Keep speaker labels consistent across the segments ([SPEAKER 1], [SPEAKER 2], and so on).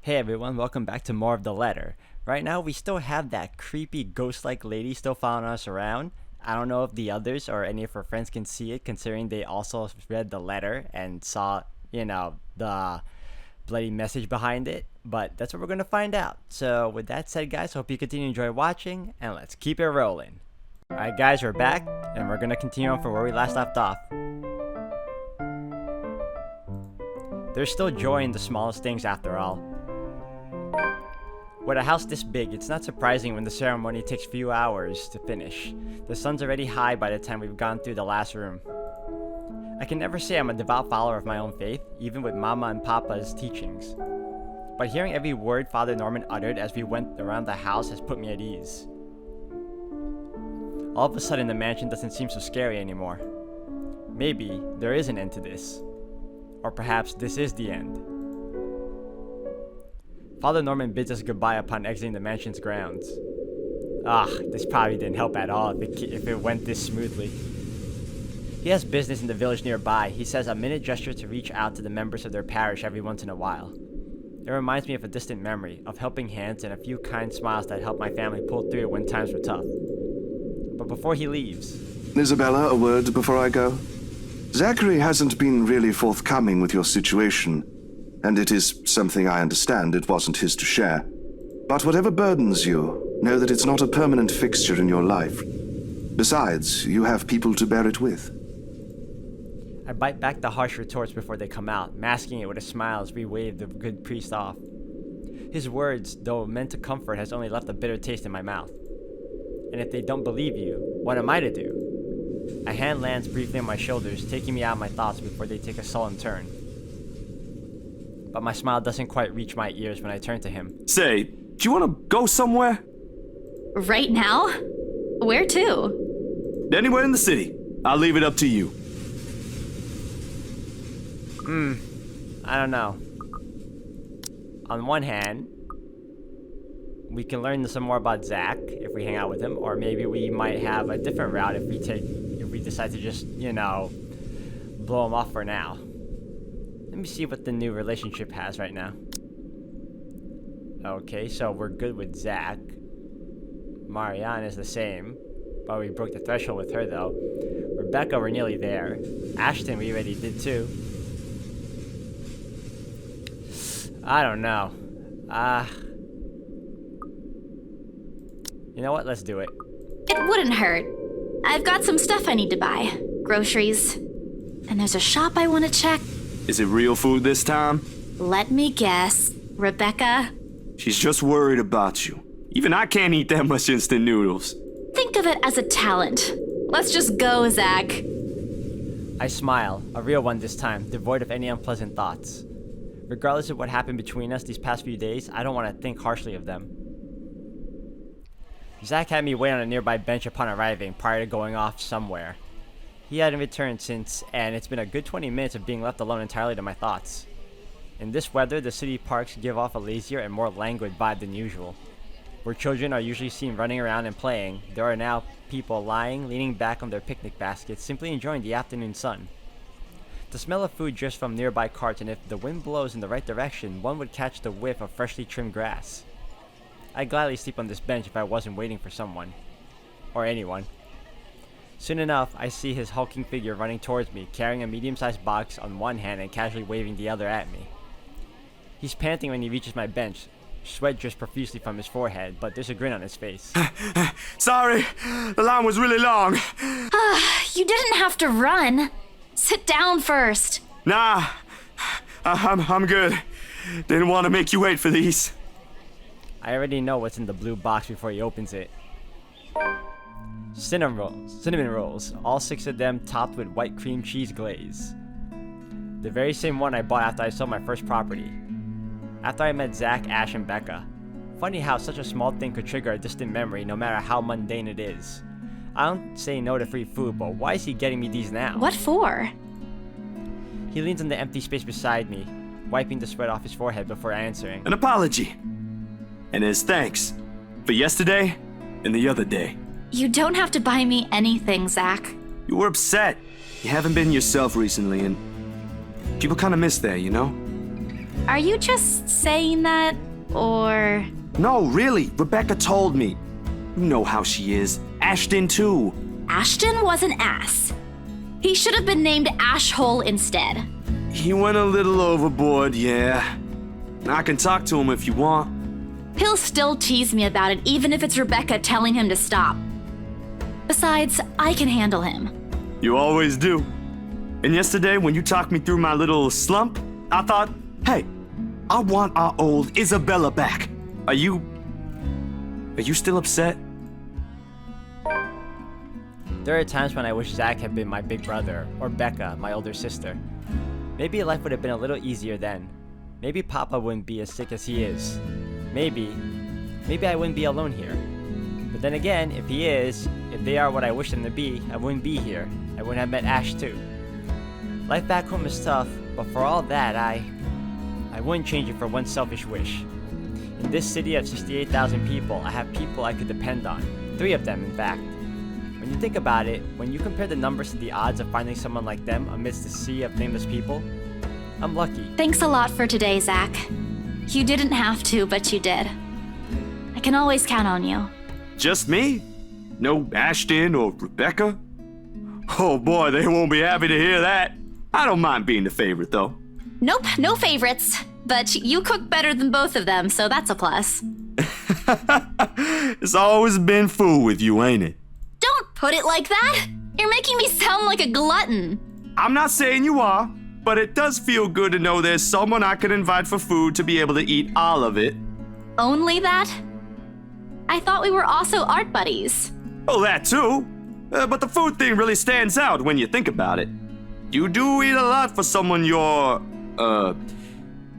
[SPEAKER 1] Hey everyone, welcome back to more of The Letter. Right now, we still have that creepy ghost-like lady still following us around. I don't know if the others or any of her friends can see it, considering they also read the letter and saw, the bloody message behind it. But that's what we're gonna find out. So with that said, guys, hope you continue to enjoy watching, and let's keep it rolling. Alright guys, we're back, and we're gonna continue on from where we last left off. There's still joy in the smallest things after all. With a house this big, it's not surprising when the ceremony takes few hours to finish. The sun's already high by the time we've gone through the last room. I can never say I'm a devout follower of my own faith, even with Mama and Papa's teachings. But hearing every word Father Norman uttered as we went around the house has put me at ease. All of a sudden, the mansion doesn't seem so scary anymore. Maybe there is an end to this. Or perhaps this is the end. Father Norman bids us goodbye upon exiting the mansion's grounds. This probably didn't help at all if it went this smoothly. He has business in the village nearby. He says a minute gesture to reach out to the members of their parish every once in a while. It reminds me of a distant memory, of helping hands and a few kind smiles that helped my family pull through when times were tough. But before he leaves...
[SPEAKER 2] Isabella, a word before I go? Zachary hasn't been really forthcoming with your situation. And it is something I understand it wasn't his to share. But whatever burdens you, know that it's not a permanent fixture in your life. Besides, you have people to bear it with.
[SPEAKER 1] I bite back the harsh retorts before they come out, masking it with a smile as we wave the good priest off. His words, though meant to comfort, has only left a bitter taste in my mouth. And if they don't believe you, what am I to do? A hand lands briefly on my shoulders, taking me out of my thoughts before they take a sullen turn. But my smile doesn't quite reach my ears when I turn to him.
[SPEAKER 3] Say, do you want to go somewhere?
[SPEAKER 4] Right now? Where to?
[SPEAKER 3] Anywhere in the city. I'll leave it up to you.
[SPEAKER 1] I don't know. On one hand, we can learn some more about Zach if we hang out with him, or maybe we might have a different route if we decide to just, blow him off for now. Let me see what the new relationship has right now. Okay, so we're good with Zach. Marianne is the same, but we broke the threshold with her though. Rebecca, we're nearly there. Ashton, we already did too. I don't know. You know what? Let's do it.
[SPEAKER 4] It wouldn't hurt. I've got some stuff I need to buy. Groceries. And there's a shop I want to check.
[SPEAKER 3] Is it real food this time?
[SPEAKER 4] Let me guess. Rebecca?
[SPEAKER 3] She's just worried about you. Even I can't eat that much instant noodles.
[SPEAKER 4] Think of it as a talent. Let's just go, Zach.
[SPEAKER 1] I smile, a real one this time, devoid of any unpleasant thoughts. Regardless of what happened between us these past few days, I don't want to think harshly of them. Zach had me wait on a nearby bench upon arriving, prior to going off somewhere. He hadn't returned since, and it's been a good 20 minutes of being left alone entirely to my thoughts. In this weather, the city parks give off a lazier and more languid vibe than usual. Where children are usually seen running around and playing, there are now people lying, leaning back on their picnic baskets, simply enjoying the afternoon sun. The smell of food drifts from nearby carts, and if the wind blows in the right direction, one would catch the whiff of freshly trimmed grass. I'd gladly sleep on this bench if I wasn't waiting for someone. Or anyone. Soon enough, I see his hulking figure running towards me, carrying a medium-sized box on one hand and casually waving the other at me. He's panting when he reaches my bench. Sweat drips profusely from his forehead, but there's a grin on his face.
[SPEAKER 3] Sorry, the line was really long.
[SPEAKER 4] You didn't have to run. Sit down first.
[SPEAKER 3] Nah, I'm good. Didn't want to make you wait for these.
[SPEAKER 1] I already know what's in the blue box before he opens it. Cinnamon rolls, all 6 of them topped with white cream cheese glaze. The very same one I bought after I sold my first property. After I met Zach, Ash, and Becca. Funny how such a small thing could trigger a distant memory no matter how mundane it is. I don't say no to free food, but why is he getting me these now?
[SPEAKER 4] What for?
[SPEAKER 1] He leans on the empty space beside me, wiping the sweat off his forehead before answering.
[SPEAKER 3] An apology. And as thanks for yesterday and the other day.
[SPEAKER 4] You don't have to buy me anything, Zach.
[SPEAKER 3] You were upset. You haven't been yourself recently, and people kind of miss that, you know?
[SPEAKER 4] Are you just saying that, or...
[SPEAKER 3] No, really, Rebecca told me. You know how she is. Ashton, too.
[SPEAKER 4] Ashton was an ass. He should have been named Ashhole instead.
[SPEAKER 3] He went a little overboard, yeah. I can talk to him if you want.
[SPEAKER 4] He'll still tease me about it, even if it's Rebecca telling him to stop. Besides, I can handle him.
[SPEAKER 3] You always do. And yesterday, when you talked me through my little slump, I thought, hey, I want our old Isabella back. Are you still upset?
[SPEAKER 1] There are times when I wish Zach had been my big brother, or Becca, my older sister. Maybe life would have been a little easier then. Maybe Papa wouldn't be as sick as he is. Maybe I wouldn't be alone here. But then again, if they are what I wish them to be, I wouldn't be here. I wouldn't have met Ash too. Life back home is tough, but for all that, I wouldn't change it for one selfish wish. In this city of 68,000 people, I have people I could depend on. 3 of them, in fact. When you think about it, when you compare the numbers to the odds of finding someone like them amidst the sea of nameless people, I'm lucky.
[SPEAKER 4] Thanks a lot for today, Zach. You didn't have to, but you did. I can always count on you.
[SPEAKER 3] Just me? No Ashton or Rebecca? Oh boy, they won't be happy to hear that. I don't mind being the favorite, though.
[SPEAKER 4] Nope, no favorites. But you cook better than both of them, so that's a plus.
[SPEAKER 3] It's always been food with you, ain't it?
[SPEAKER 4] Don't put it like that! You're making me sound like a glutton.
[SPEAKER 3] I'm not saying you are, but it does feel good to know there's someone I can invite for food to be able to eat all of it.
[SPEAKER 4] Only that? I thought we were also art buddies.
[SPEAKER 3] Oh, that too. But the food thing really stands out when you think about it. You do eat a lot for someone your,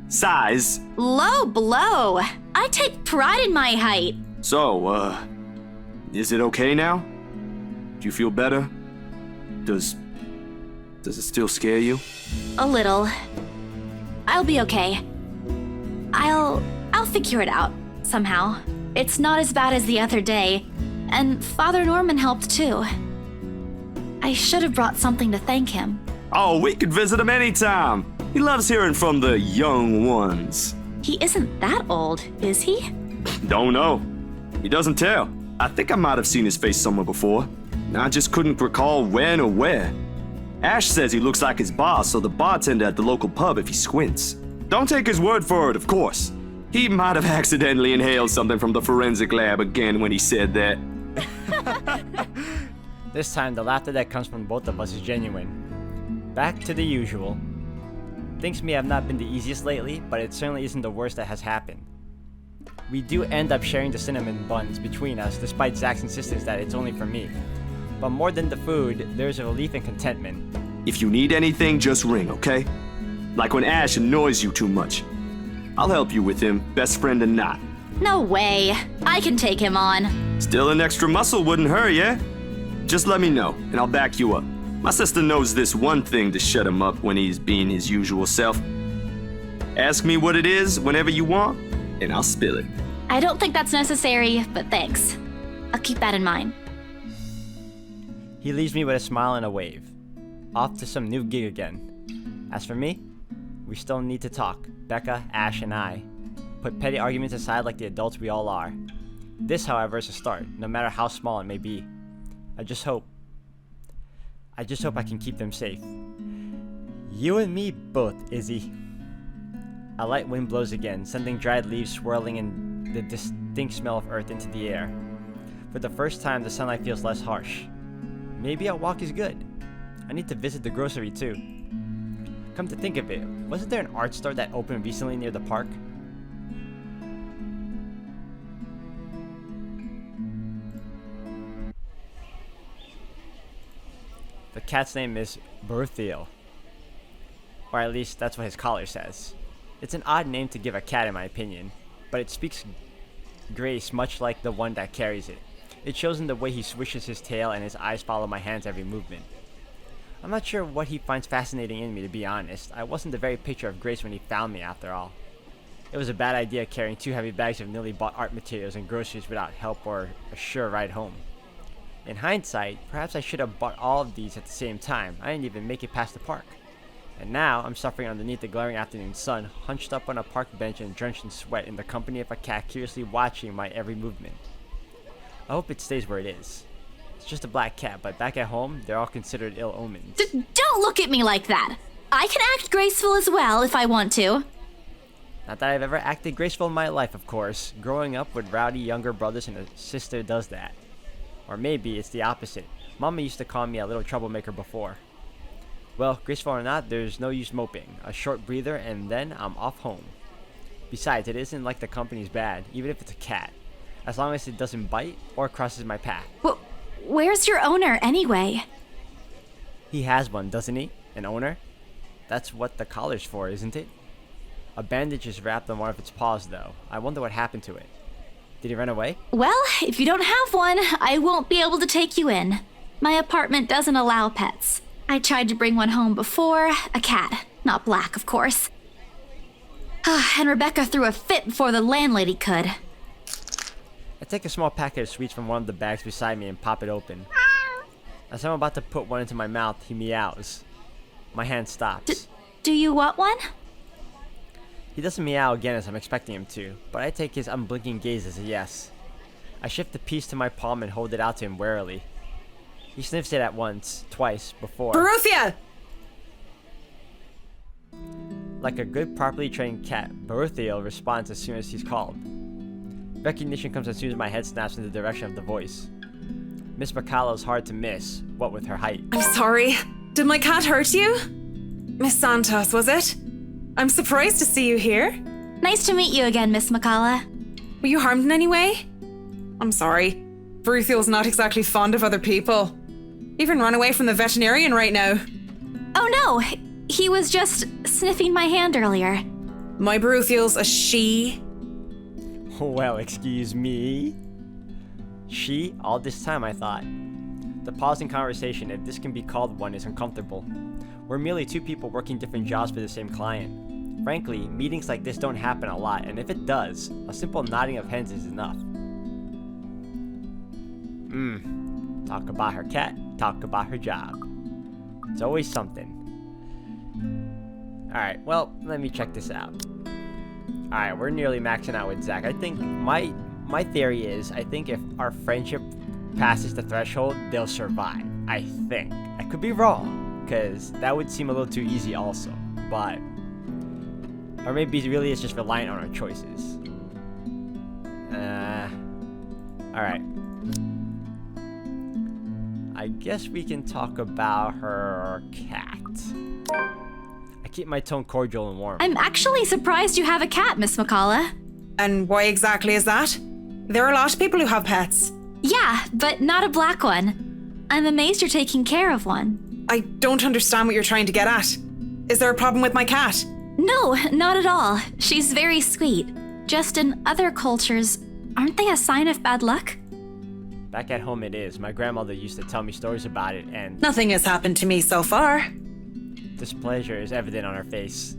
[SPEAKER 3] size.
[SPEAKER 4] Low blow. I take pride in my height.
[SPEAKER 3] So, is it okay now? Do you feel better? Does it still scare you?
[SPEAKER 4] A little. I'll be okay. I'll figure it out, somehow. It's not as bad as the other day, and Father Norman helped too. I should have brought something to thank him.
[SPEAKER 3] Oh, we could visit him anytime. He loves hearing from the young ones.
[SPEAKER 4] He isn't that old, is he?
[SPEAKER 3] Don't know. He doesn't tell. I think I might have seen his face somewhere before. I just couldn't recall when or where. Ash says he looks like his boss, or the bartender at the local pub if he squints. Don't take his word for it, of course. He might have accidentally inhaled something from the forensic lab again when he said that.
[SPEAKER 1] This time, the laughter that comes from both of us is genuine. Back to the usual. Things may have not been the easiest lately, but it certainly isn't the worst that has happened. We do end up sharing the cinnamon buns between us, despite Zach's insistence that it's only for me. But more than the food, there's a relief and contentment.
[SPEAKER 3] If you need anything, just ring, okay? Like when Ash annoys you too much. I'll help you with him, best friend or not.
[SPEAKER 4] No way. I can take him on.
[SPEAKER 3] Still an extra muscle wouldn't hurt, yeah? Just let me know, and I'll back you up. My sister knows this one thing to shut him up when he's being his usual self. Ask me what it is whenever you want, and I'll spill it.
[SPEAKER 4] I don't think that's necessary, but thanks. I'll keep that in mind.
[SPEAKER 1] He leaves me with a smile and a wave. Off to some new gig again. As for me, we still need to talk, Becca, Ash, and I. Put petty arguments aside like the adults we all are. This, however, is a start, no matter how small it may be. I just hope I can keep them safe. You and me both, Izzy. A light wind blows again, sending dried leaves swirling and the distinct smell of earth into the air. For the first time, the sunlight feels less harsh. Maybe a walk is good. I need to visit the grocery too. Come to think of it, wasn't there an art store that opened recently near the park? The cat's name is Berthiel. Or at least that's what his collar says. It's an odd name to give a cat in my opinion, but it speaks grace much like the one that carries it. It shows in the way he swishes his tail and his eyes follow my hand's every movement. I'm not sure what he finds fascinating in me, to be honest. I wasn't the very picture of grace when he found me, after all. It was a bad idea carrying 2 heavy bags of newly bought art materials and groceries without help or a sure ride home. In hindsight, perhaps I should have bought all of these at the same time. I didn't even make it past the park. And now I'm suffering underneath the glaring afternoon sun, hunched up on a park bench and drenched in sweat in the company of a cat curiously watching my every movement. I hope it stays where it is. It's just a black cat, but back at home, they're all considered ill omens.
[SPEAKER 4] Don't look at me like that. I can act graceful as well if I want to.
[SPEAKER 1] Not that I've ever acted graceful in my life, of course. Growing up with rowdy younger brothers and a sister does that. Or maybe it's the opposite. Mama used to call me a little troublemaker before. Well, graceful or not, there's no use moping. A short breather and then I'm off home. Besides, it isn't like the company's bad, even if it's a cat. As long as it doesn't bite or crosses my path.
[SPEAKER 4] Well, where's your owner anyway?
[SPEAKER 1] He has one, doesn't he? An owner? That's what the collar's for, isn't it? A bandage is wrapped on one of its paws, though. I wonder what happened to it. Did he run away?
[SPEAKER 4] Well, if you don't have one, I won't be able to take you in. My apartment doesn't allow pets. I tried to bring one home before, a cat. Not black, of course. And Rebecca threw a fit before the landlady could.
[SPEAKER 1] I take a small packet of sweets from one of the bags beside me and pop it open. As I'm about to put one into my mouth, he meows. My hand stops.
[SPEAKER 4] Do you want one?
[SPEAKER 1] He doesn't meow again as I'm expecting him to, but I take his unblinking gaze as a yes. I shift the piece to my palm and hold it out to him warily. He sniffs it at once, twice, before.
[SPEAKER 5] Baruthia!
[SPEAKER 1] Like a good, properly trained cat, Baruthia responds as soon as he's called. Recognition comes as soon as my head snaps in the direction of the voice. Miss Bacalo's hard to miss, what with her height.
[SPEAKER 5] I'm sorry. Did my cat hurt you? Miss Santos, was it? I'm surprised to see you here.
[SPEAKER 4] Nice to meet you again, Miss McCullough.
[SPEAKER 5] Were you harmed in any way? I'm sorry. Baruthiel's not exactly fond of other people. Even run away from the veterinarian right now.
[SPEAKER 4] Oh no, he was just sniffing my hand earlier.
[SPEAKER 5] My Baruthiel's a she.
[SPEAKER 1] Well, excuse me. She, all this time, I thought. The pause in conversation, if this can be called one, is uncomfortable. We're merely two people working different jobs for the same client. Frankly, meetings like this don't happen a lot, and if it does, a simple nodding of heads is enough. Talk about her cat, talk about her job. It's always something. Alright, well, let me check this out. Alright, we're nearly maxing out with Zach. I think my theory is, I think if our friendship passes the threshold, they'll survive. I think. I could be wrong, because that would seem a little too easy also. But, or maybe it really is just reliant on our choices. Alright. I guess we can talk about her cat. I keep my tone cordial and warm.
[SPEAKER 4] I'm actually surprised you have a cat, Miss McCullough.
[SPEAKER 5] And why exactly is that? There are a lot of people who have pets.
[SPEAKER 4] Yeah, but not a black one. I'm amazed you're taking care of one.
[SPEAKER 5] I don't understand what you're trying to get at. Is there a problem with my cat?
[SPEAKER 4] No, not at all. She's very sweet. Just in other cultures, aren't they a sign of bad luck?
[SPEAKER 1] Back at home it is. My grandmother used to tell me stories about it, and
[SPEAKER 5] Nothing has happened to me so far.
[SPEAKER 1] displeasure is evident on her face.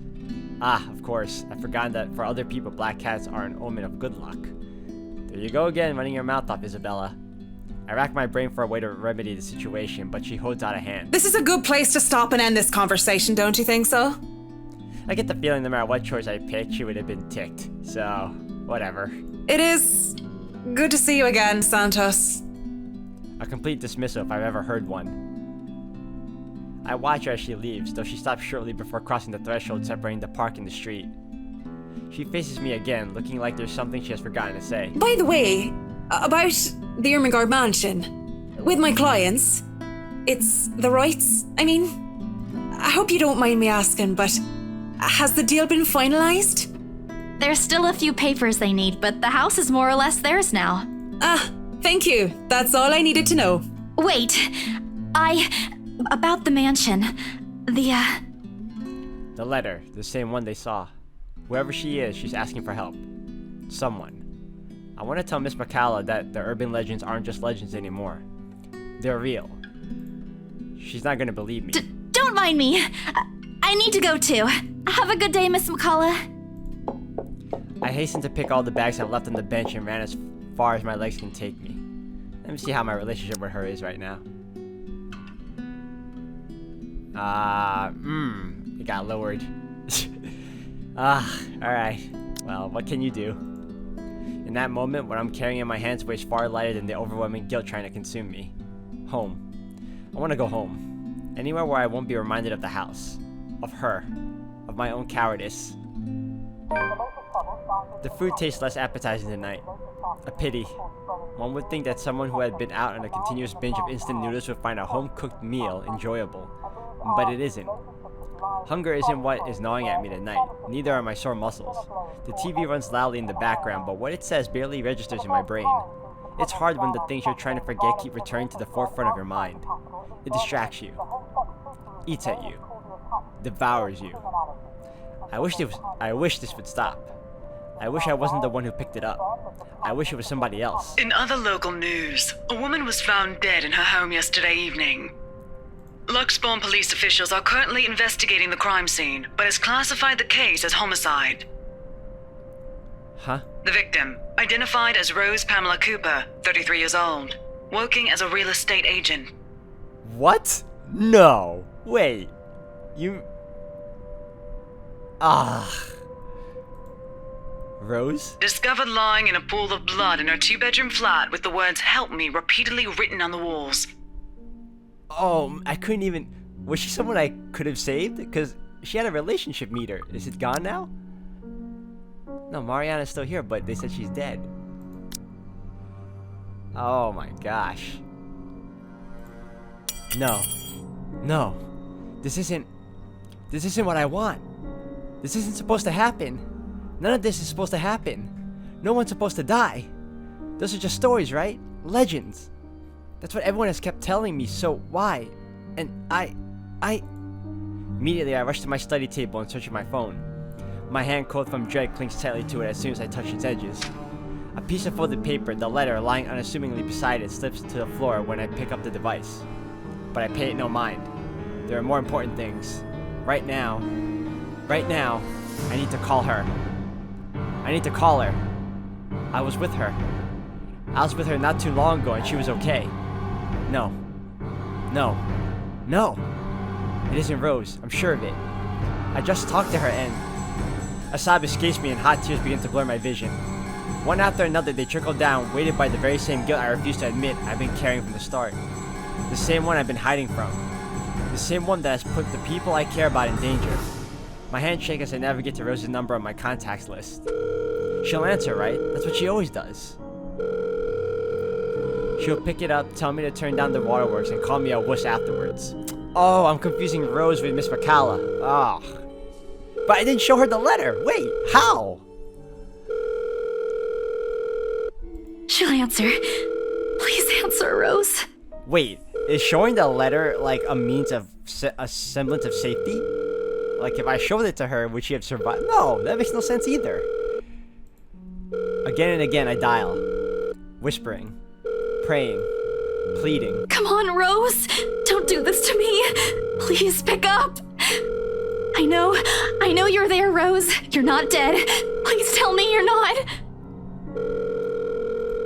[SPEAKER 1] Ah, of course. I've forgotten that for other people, black cats are an omen of good luck. There you go again, running your mouth off, Isabella. I rack my brain for a way to remedy the situation, but she holds out a hand.
[SPEAKER 5] This is a good place to stop and end this conversation, don't you think so?
[SPEAKER 1] I get the feeling no matter what choice I picked, she would have been ticked. So, whatever.
[SPEAKER 5] It is good to see you again, Santos.
[SPEAKER 1] A complete dismissal if I've ever heard one. I watch her as she leaves, though she stops shortly before crossing the threshold separating the park and the street. She faces me again, looking like there's something she has forgotten to say.
[SPEAKER 5] By the way, about the Ermengarde mansion, with my clients, it's the rights. I mean, I hope you don't mind me asking, but has the deal been finalized?
[SPEAKER 4] There's still a few papers they need, but the house is more or less theirs now.
[SPEAKER 5] Ah, thank you. That's all I needed to know.
[SPEAKER 4] Wait, about the mansion.
[SPEAKER 1] The letter, the same one they saw. Whoever she is, she's asking for help. Someone. I want to tell Miss Bacala that the urban legends aren't just legends anymore. They're real. She's not gonna believe me.
[SPEAKER 4] Don't mind me. I need to go too. Have a good day, Miss McCullough.
[SPEAKER 1] I hasten to pick all the bags I've left on the bench and ran as far as my legs can take me. Let me see how my relationship with her is right now. It got lowered. Alright. Well, what can you do? In that moment, what I'm carrying in my hands weighs far lighter than the overwhelming guilt trying to consume me. Home. I want to go home. Anywhere where I won't be reminded of the house. Of her. Of my own cowardice. The food tastes less appetizing tonight. A pity. One would think that someone who had been out on a continuous binge of instant noodles would find a home-cooked meal enjoyable. But it isn't. Hunger isn't what is gnawing at me tonight. Neither are my sore muscles. The TV runs loudly in the background, but what it says barely registers in my brain. It's hard when the things you're trying to forget keep returning to the forefront of your mind. It distracts you. Eats at you. Devours you. I wish this would stop. I wish I wasn't the one who picked it up. I wish it was somebody else.
[SPEAKER 6] In other local news, a woman was found dead in her home yesterday evening. Luxbourne police officials are currently investigating the crime scene, but has classified the case as homicide.
[SPEAKER 1] Huh?
[SPEAKER 6] The victim, identified as Rose Pamela Cooper, 33 years old, working as a real estate agent.
[SPEAKER 1] What? No. Wait. You... Rose?
[SPEAKER 6] Discovered lying in a pool of blood in her two-bedroom flat with the words "Help me" repeatedly written on the walls.
[SPEAKER 1] Oh, I couldn't even... Was she someone I could have saved? Because she had a relationship meter. Is it gone now? No, Mariana's still here, but they said she's dead. Oh my gosh. No. No. This isn't what I want. This isn't supposed to happen. None of this is supposed to happen. No one's supposed to die. Those are just stories, right? Legends. That's what everyone has kept telling me, so why? And I... Immediately, I rushed to my study table and searched my phone. My hand, cold from dread, clings tightly to it as soon as I touch its edges. A piece of folded paper, the letter lying unassumingly beside it, slips to the floor when I pick up the device. But I pay it no mind. There are more important things. Right now, I need to call her. I need to call her. I was with her. I was with her not too long ago and she was okay. No. No. No! It isn't Rose. I'm sure of it. I just talked to her and... A sob escapes me and hot tears begin to blur my vision. One after another they trickle down, weighted by the very same guilt I refuse to admit I've been carrying from the start. The same one I've been hiding from. The same one that has put the people I care about in danger. My hands shake as I navigate to Rose's number on my contacts list. She'll answer, right? That's what she always does. She'll pick it up, tell me to turn down the waterworks, and call me a wuss afterwards. Oh, I'm confusing Rose with Miss Macalla. Ah. But I didn't show her the letter. Wait, how?
[SPEAKER 4] She'll answer. Please answer, Rose.
[SPEAKER 1] Wait, is showing the letter like a means of a semblance of safety? Like if I showed it to her, would she have survived? No, that makes no sense either. Again and again I dial, whispering, praying, pleading.
[SPEAKER 4] Come on, Rose. Don't do this to me. Please pick up. I know you're there, Rose. You're not dead. Please tell me you're not.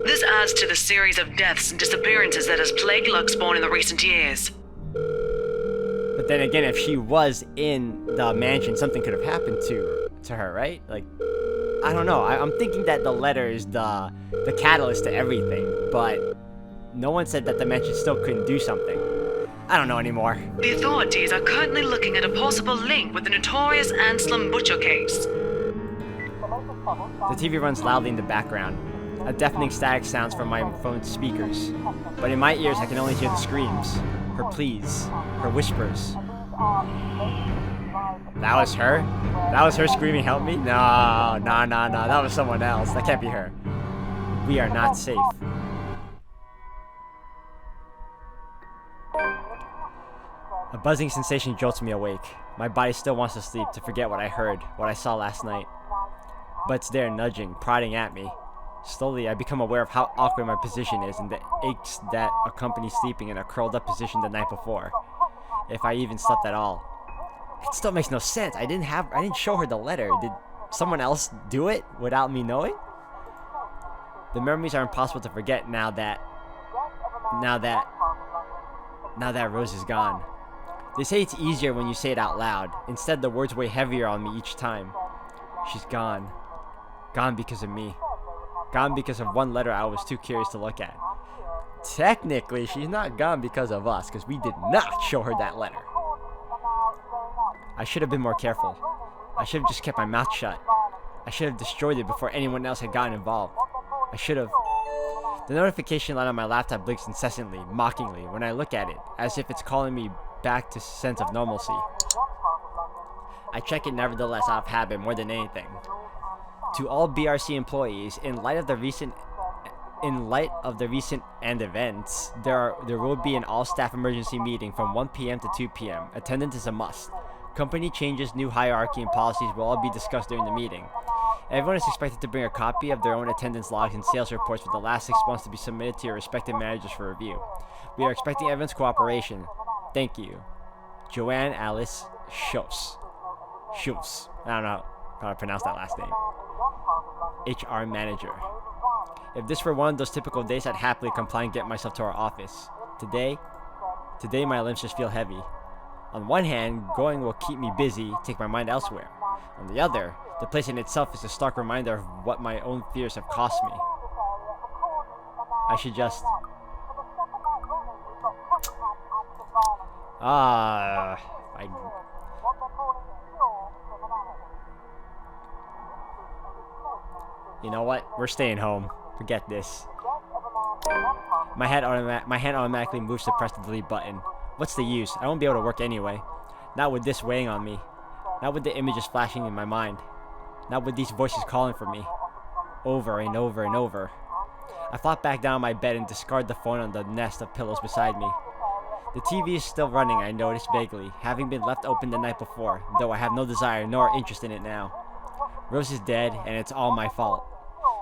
[SPEAKER 6] This adds to the series of deaths and disappearances that has plagued Luxbourne in the recent years.
[SPEAKER 1] But then again, if she was in the mansion, something could have happened to her, right? Like, I don't know. I'm thinking that the letter is the catalyst to everything, but no one said that the mansion still couldn't do something. I don't know anymore.
[SPEAKER 6] The authorities are currently looking at a possible link with the notorious Anselm Butcher case.
[SPEAKER 1] The TV runs loudly in the background. A deafening static sounds from my phone's speakers. But in my ears, I can only hear the screams, her pleas, her whispers. That was her? That was her screaming, help me? No. That was someone else. That can't be her. We are not safe. A buzzing sensation jolts me awake. My body still wants to sleep, to forget what I heard, what I saw last night. But it's there, nudging, prodding at me. Slowly, I become aware of how awkward my position is and the aches that accompany sleeping in a curled-up position the night before. If I even slept at all. It still makes no sense. I didn't show her the letter. Did someone else do it without me knowing? The memories are impossible to forget now that Rose is gone. They say it's easier when you say it out loud. Instead, the words weigh heavier on me each time. She's gone. Gone because of me. Gone because of one letter I was too curious to look at. Technically, she's not gone because of us, because we did not show her that letter. I should have been more careful. I should have just kept my mouth shut. I should have destroyed it before anyone else had gotten involved. I should have... The notification light on my laptop blinks incessantly, mockingly, when I look at it, as if it's calling me back to a sense of normalcy. I check it nevertheless out of habit more than anything. To all BRC employees, in light of the recent end events, there will be an all-staff emergency meeting from 1 p.m. to 2 p.m. Attendance is a must. Company changes, new hierarchy, and policies will all be discussed during the meeting. Everyone is expected to bring a copy of their own attendance logs and sales reports for the last 6 months to be submitted to your respective managers for review. We are expecting everyone's cooperation. Thank you. Joanne Alice Schultz. I don't know how to pronounce that last name. HR manager. If this were one of those typical days, I'd happily comply and get myself to our office. Today my limbs just feel heavy. On one hand, going will keep me busy, take my mind elsewhere. On the other, the place in itself is a stark reminder of what my own fears have cost me. I should just... You know what? We're staying home. Forget this. My hand automatically moves to press the delete button. What's the use? I won't be able to work anyway. Not with this weighing on me. Not with the images flashing in my mind. Not with these voices calling for me. Over and over and over. I flop back down on my bed and discard the phone on the nest of pillows beside me. The TV is still running, I notice vaguely, having been left open the night before, though I have no desire nor interest in it now. Rose is dead, and it's all my fault.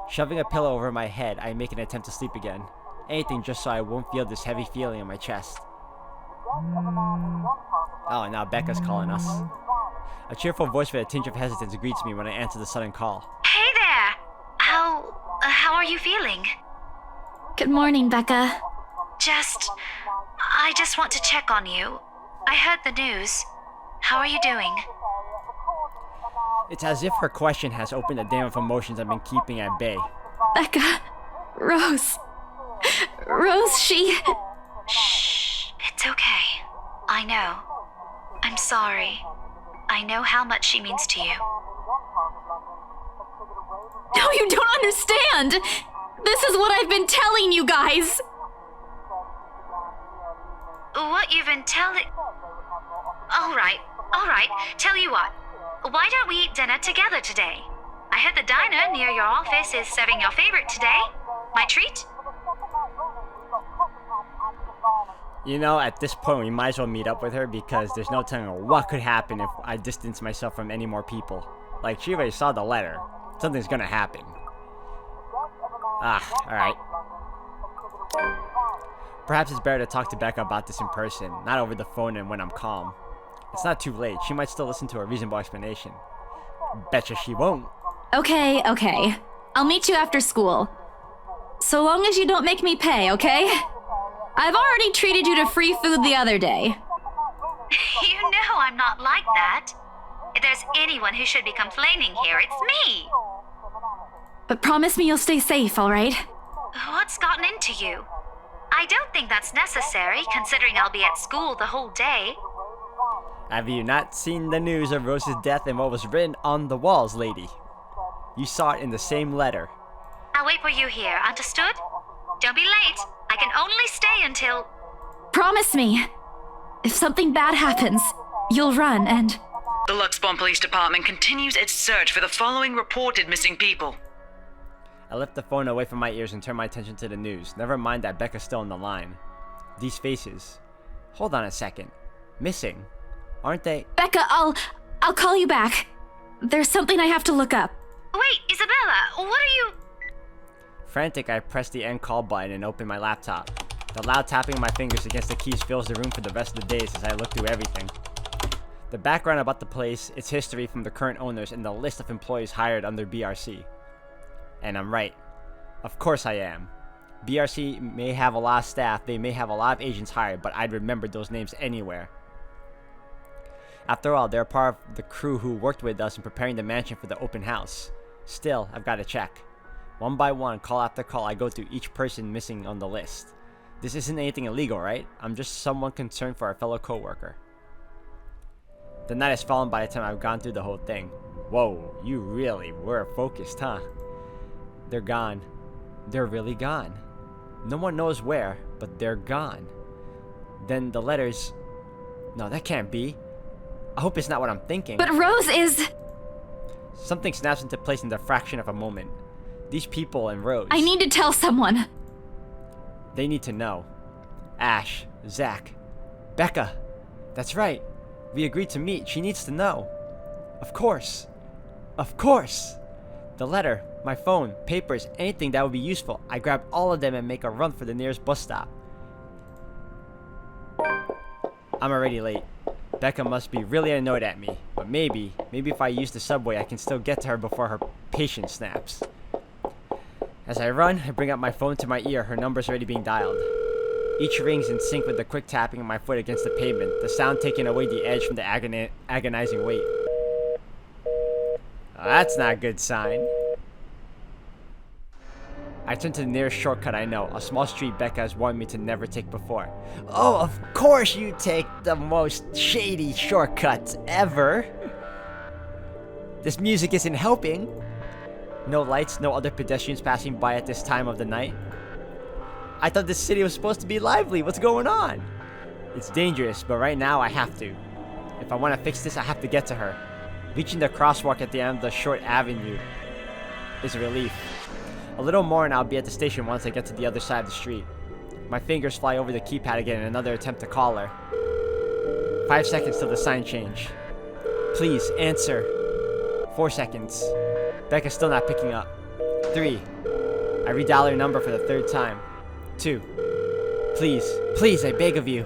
[SPEAKER 1] Shoving a pillow over my head, I make an attempt to sleep again. Anything just so I won't feel this heavy feeling in my chest. Oh, and now Becca's calling us. A cheerful voice with a tinge of hesitance greets me when I answer the sudden call.
[SPEAKER 4] Hey there! How are you feeling? Good morning, Becca. I just want to check on you. I heard the news. How are you doing?
[SPEAKER 1] It's as if her question has opened a dam of emotions I've been keeping at bay.
[SPEAKER 4] Becca, Rose, she... Shh, it's okay. I know. I'm sorry. I know how much she means to you. No, you don't understand! This is what I've been telling you guys! What you've been telling... Alright. Tell you what. Why don't we eat dinner together today? I heard the diner near your office is serving your favorite today. My treat?
[SPEAKER 1] You know, at this point, we might as well meet up with her because there's no telling what could happen if I distance myself from any more people. Like, she already saw the letter. Something's gonna happen. Alright. Perhaps it's better to talk to Becca about this in person, not over the phone and when I'm calm. It's not too late. She might still listen to a reasonable explanation. Betcha she won't.
[SPEAKER 4] Okay. I'll meet you after school. So long as you don't make me pay, okay? I've already treated you to free food the other day. You know I'm not like that. If there's anyone who should be complaining here, it's me. But promise me you'll stay safe, all right? What's gotten into you? I don't think that's necessary, considering I'll be at school the whole day.
[SPEAKER 1] Have you not seen the news of Rose's death and what was written on the walls, lady? You saw it in the same letter.
[SPEAKER 4] I'll wait for you here, understood? Don't be late. I can only stay until... Promise me. If something bad happens, you'll run and...
[SPEAKER 6] The Luxbourne Police Department continues its search for the following reported missing people.
[SPEAKER 1] I left the phone away from my ears and turned my attention to the news. Never mind that Becca's still on the line. These faces. Hold on a second. Missing. Aren't they?
[SPEAKER 4] Becca, I'll call you back. There's something I have to look up. Wait, Isabella, what are you...
[SPEAKER 1] Frantic, I press the end call button and open my laptop. The loud tapping of my fingers against the keys fills the room for the rest of the days as I look through everything. The background about the place, its history from the current owners, and the list of employees hired under BRC. And I'm right. Of course I am. BRC may have a lot of staff, they may have a lot of agents hired, but I'd remember those names anywhere. After all, they're part of the crew who worked with us in preparing the mansion for the open house. Still, I've got to check. One by one, call after call, I go through each person missing on the list. This isn't anything illegal, right? I'm just someone concerned for our fellow coworker. The night has fallen by the time I've gone through the whole thing. Whoa, you really were focused, huh? They're gone. They're really gone. No one knows where, but they're gone. Then the letters... No, that can't be. I hope it's not what I'm thinking.
[SPEAKER 4] But Rose is...
[SPEAKER 1] Something snaps into place in the fraction of a moment. These people and Rose...
[SPEAKER 4] I need to tell someone.
[SPEAKER 1] They need to know. Ash, Zach, Becca. That's right. We agreed to meet. She needs to know. Of course. Of course. The letter, my phone, papers, anything that would be useful. I grab all of them and make a run for the nearest bus stop. I'm already late. Becca must be really annoyed at me. But maybe if I use the subway, I can still get to her before her patience snaps. As I run, I bring up my phone to my ear. Her number's already being dialed. Each rings in sync with the quick tapping of my foot against the pavement, the sound taking away the edge from the agonizing weight. Oh, that's not a good sign. I turn to the nearest shortcut I know, a small street Becca has warned me to never take before. Oh, of course you take the most shady shortcuts ever. This music isn't helping. No lights, no other pedestrians passing by at this time of the night. I thought this city was supposed to be lively. What's going on? It's dangerous, but right now I have to. If I want to fix this, I have to get to her. Reaching the crosswalk at the end of the short avenue is a relief. A little more and I'll be at the station once I get to the other side of the street. My fingers fly over the keypad again in another attempt to call her. 5 seconds till the sign change. Please, answer. 4 seconds. Becca's still not picking up. 3. I redial her number for the 3rd time. 2. Please, I beg of you.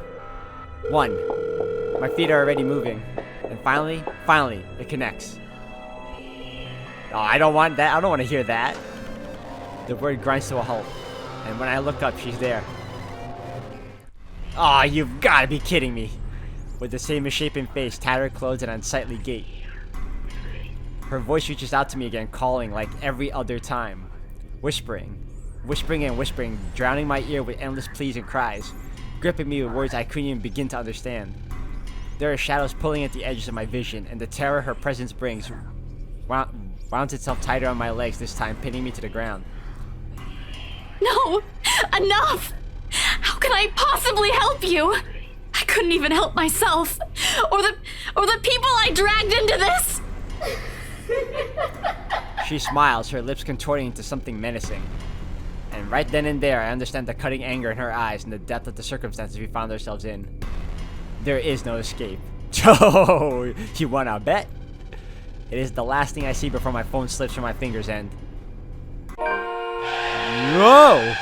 [SPEAKER 1] 1. My feet are already moving. And finally, it connects. Oh, I don't want that. I don't want to hear that. The word grinds to a halt. And when I look up, she's there. Aw, you've got to be kidding me. With the same misshapen face, tattered clothes, and unsightly gait. Her voice reaches out to me again, calling like every other time. Whispering, drowning my ear with endless pleas and cries, gripping me with words I couldn't even begin to understand. There are shadows pulling at the edges of my vision, and the terror her presence brings wound itself tighter on my legs, this time pinning me to the ground.
[SPEAKER 4] No! Enough! How can I possibly help you? I couldn't even help myself. Or the people I dragged into this!
[SPEAKER 1] She smiles, her lips contorting into something menacing. And right then and there, I understand the cutting anger in her eyes and the depth of the circumstances we found ourselves in. There is no escape. Oh, you wanna bet? It is the last thing I see before my phone slips from my fingers' end. Whoa!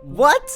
[SPEAKER 1] What?